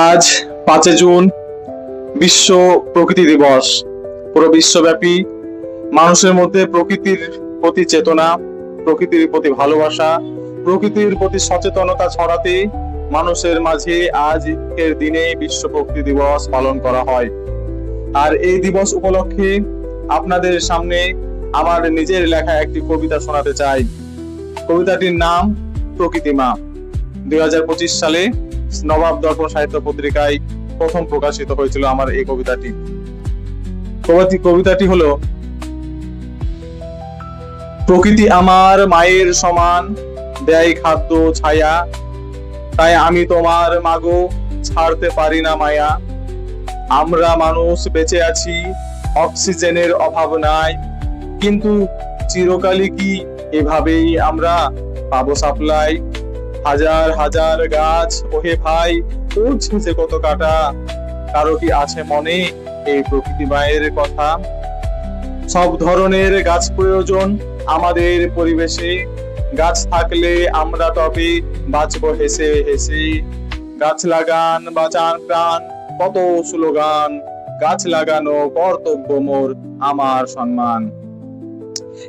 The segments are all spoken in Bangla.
আজ 5 জুন বিশ্ব প্রকৃতি দিবস। পুরো বিশ্বব্যাপী মানুষের মধ্যে প্রকৃতির প্রতি চেতনা, প্রকৃতির প্রতি ভালোবাসা, প্রকৃতির প্রতি সচেতনতা ছড়াতে মানুষের মাঝে আজকের দিনে বিশ্ব প্রকৃতি দিবস পালন করা হয়। আর এই দিবস উপলক্ষে আপনাদের সামনে আমার নিজের লেখা একটি কবিতা শোনাতে চাই। কবিতাটির নাম প্রকৃতিমা। 2025 সালে নবাব দর্পণ সাহিত্য পত্রিকায় প্রথম প্রকাশিত হয়েছিল আমার এই কবিতাটি। কবিতাটি হলো, প্রকৃতি আমার মায়ের সমান, দেয় খাদ্য ছায়া, তাই আমি তোমার মাগো, ছাড়তে পারি না মায়া। আমরা মানুষ বেঁচে আছি, অক্সিজেনের অভাব নাই, কিন্তু চিরকালই কি এভাবেই আমরা পাবো সাপ্লাই? হাজার হাজার গাছ ওহে ভাই, পড়ছে যে কত কাটা, কারো কি আছে মনে এই প্রকৃতি মায়ের কথা? সব ধরনের গাছ প্রয়োজন আমাদের পরিবেশে, গাছ থাকলে আমরা তবে বাঁচবো হেসে হেসে। গাছ লাগান বাঁচান প্রাণ, কত স্লোগান, গাছ লাগানো কর্তব্য মোর, আমার সম্মান।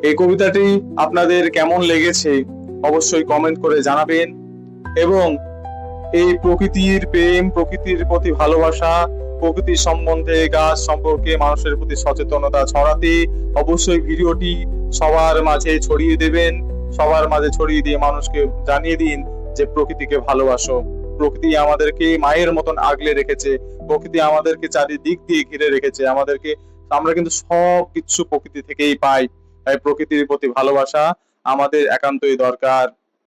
এই কবিতাটি আপনাদের কেমন লেগেছে অবশ্যই কমেন্ট করে জানাবেন, এবং এই প্রকৃতির প্রেম, প্রকৃতির প্রতি ভালোবাসা, প্রকৃতির সম্বন্ধে, গাছ সম্পর্কে মানুষের প্রতি সচেতনতা ছড়াতে অবশ্যই ভিডিওটি সবার মাঝে ছড়িয়ে দেবেন। সবার মাঝে ছড়িয়ে দিয়ে মানুষকে জানিয়ে দিন যে প্রকৃতিকে ভালোবাসো। প্রকৃতি আমাদেরকে মায়ের মতন আগলে রেখেছে, প্রকৃতি আমাদেরকে চারিদিক দিয়ে ঘিরে রেখেছে, আমরা কিন্তু সব কিছু প্রকৃতি থেকেই পাই। তাই প্রকৃতির প্রতি ভালোবাসা আমাদের একান্তই দরকার।